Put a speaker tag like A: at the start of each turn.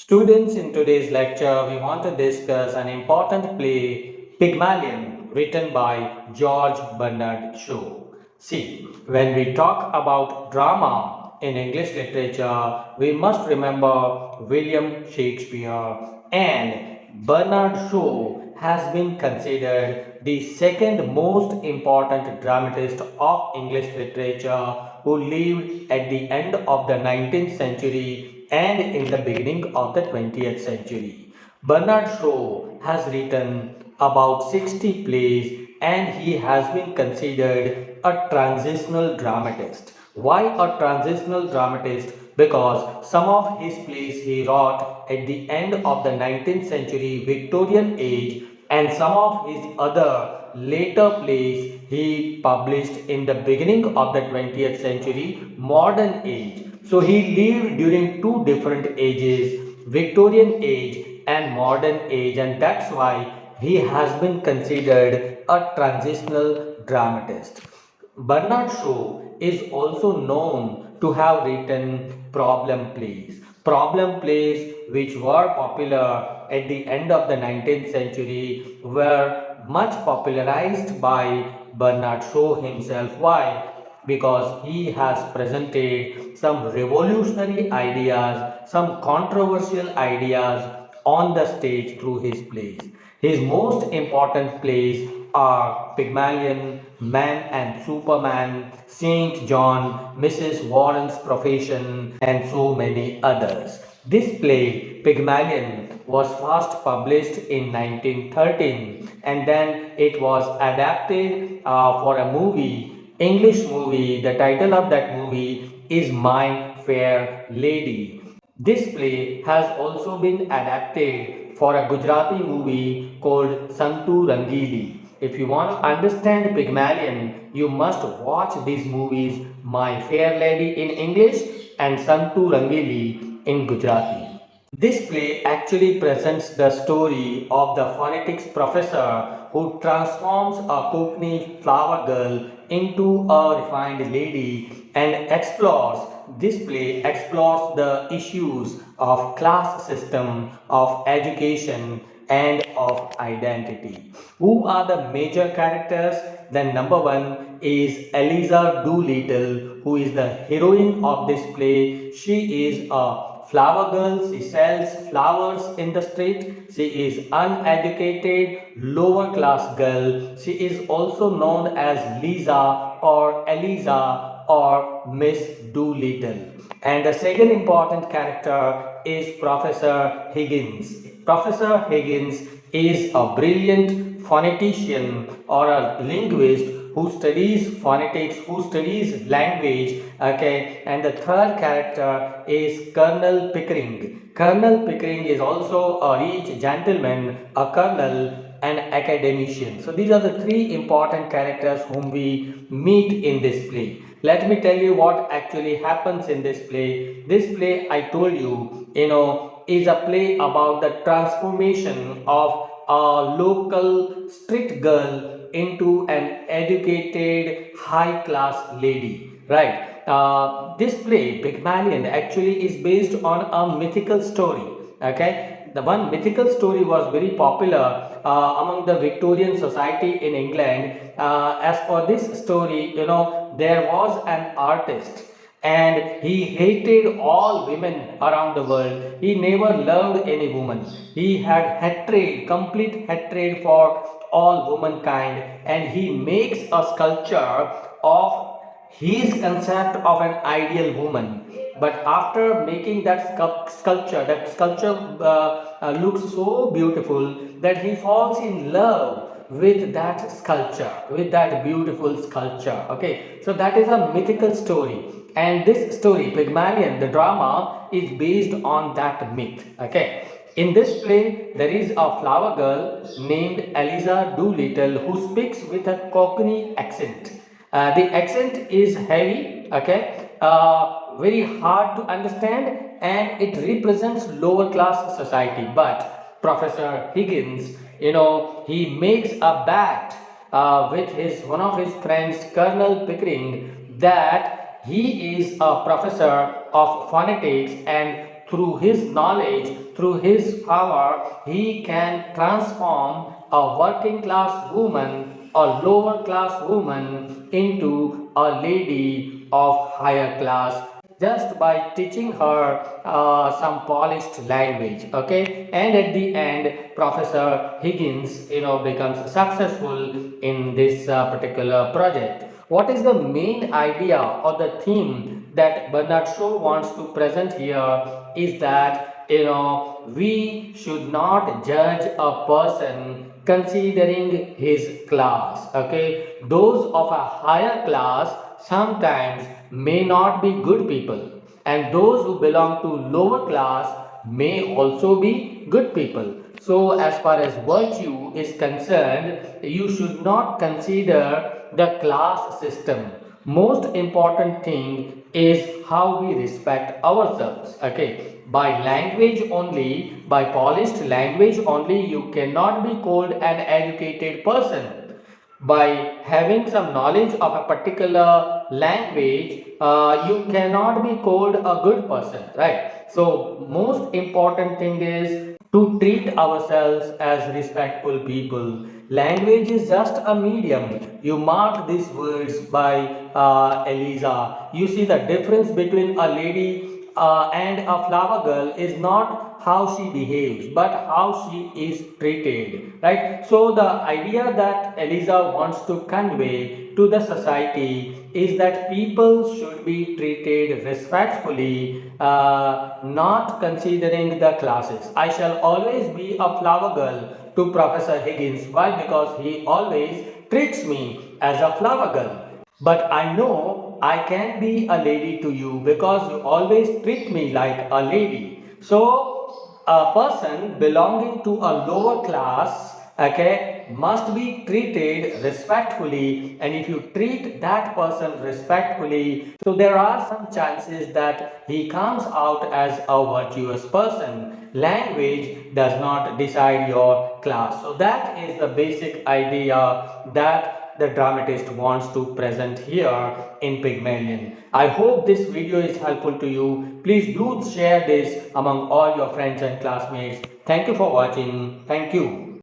A: Students, in today's lecture, we want to discuss an important play, Pygmalion, written by George Bernard Shaw. See, when we talk about drama in English literature, we must remember William Shakespeare, and Bernard Shaw has been considered the second most important dramatist of English literature who lived at the end of the 19th century and in the beginning of the 20th century. Bernard Shaw has written about 60 plays and he has been considered a transitional dramatist. Why a transitional dramatist? Because some of his plays he wrote at the end of the 19th century Victorian age and some of his other later plays he published in the beginning of the 20th century modern age. So he lived during two different ages, Victorian age and modern age, and that's why he has been considered a transitional dramatist. Bernard Shaw is also known to have written problem plays. Problem plays which were popular at the end of the 19th century were much popularized by Bernard Shaw himself. Why? Because he has presented some revolutionary ideas, some controversial ideas on the stage through his plays. His most important plays are Pygmalion, Man and Superman, Saint John, Mrs. Warren's Profession, and so many others. This play, Pygmalion, was first published in 1913 and then it was adapted for a movie, English movie. The title of that movie is My Fair Lady. This play has also been adapted for a Gujarati movie called Santu Rangili. If you want to understand Pygmalion, you must watch these movies My Fair Lady in English and Santu Rangili in Gujarati. This play actually presents the story of the phonetics professor who transforms a Cockney flower girl into a refined lady and this play explores the issues of class system, of education and of identity. Who are the major characters? Then number one is Eliza Doolittle, who is the heroine of this play. She is a flower girl, she sells flowers in the street. She is uneducated, lower class girl. She is also known as Lisa or Eliza or Miss Doolittle. And the second important character is Professor Higgins. Professor Higgins is a brilliant phonetician or a linguist who studies phonetics, who studies language, okay. And the third character is Colonel Pickering. Colonel Pickering is also a rich gentleman, a colonel, an academician. So these are the three important characters whom we meet in this play. Let me tell you what actually happens in this play. This play, I told you, is a play about the transformation of a local street girl into an educated high class lady, right? This play, Pygmalion, actually is based on a mythical story, okay. The one mythical story was very popular among the Victorian society in England. As for this story, there was an artist and he hated all women around the world. He never loved any woman. He had hatred, complete hatred for all womankind, and he makes a sculpture of his concept of an ideal woman. But after making that sculpture looks so beautiful that he falls in love with that sculpture, with that beautiful sculpture. Okay, so that is a mythical story, and this story, Pygmalion, the drama, is based on that myth. Okay, in this play, there is a flower girl named Eliza Doolittle who speaks with a Cockney accent. The accent is heavy, okay, very hard to understand, and it represents lower class society. But Professor Higgins, he makes a bet with his one of his friends, Colonel Pickering, that he is a professor of phonetics, and through his knowledge, through his power, he can transform a working class woman, a lower class woman, into a lady of higher class just by teaching her some polished language. Okay, and at the end Professor Higgins becomes successful in this particular project. What is the main idea or the theme that Bernard Shaw wants to present here is that we should not judge a person considering his class. Okay, those of a higher class sometimes may not be good people, and those who belong to lower class may also be good people. So as far as virtue is concerned, you should not consider the class system. Most important thing is how we respect ourselves. Okay, by language only, by polished language only, you cannot be called an educated person. By having some knowledge of a particular language, you cannot be called a good person, right? So most important thing is to treat ourselves as respectful people. Language is just a medium. You mark these words by Eliza. You see the difference between a lady and a flower girl is not how she behaves but how she is treated, right? So the idea that Eliza wants to convey to the society is that people should be treated respectfully, not considering the classes. I shall always be a flower girl to Professor Higgins. Why? Because he always treats me as a flower girl. But I know I can be a lady to you because you always treat me like a lady. So, a person belonging to a lower class, okay, must be treated respectfully. And if you treat that person respectfully, so there are some chances that he comes out as a virtuous person. Language does not decide your class. So, that is the basic idea that the dramatist wants to present here in Pygmalion. I hope this video is helpful to you. Please do share this among all your friends and classmates. Thank you for watching. Thank you.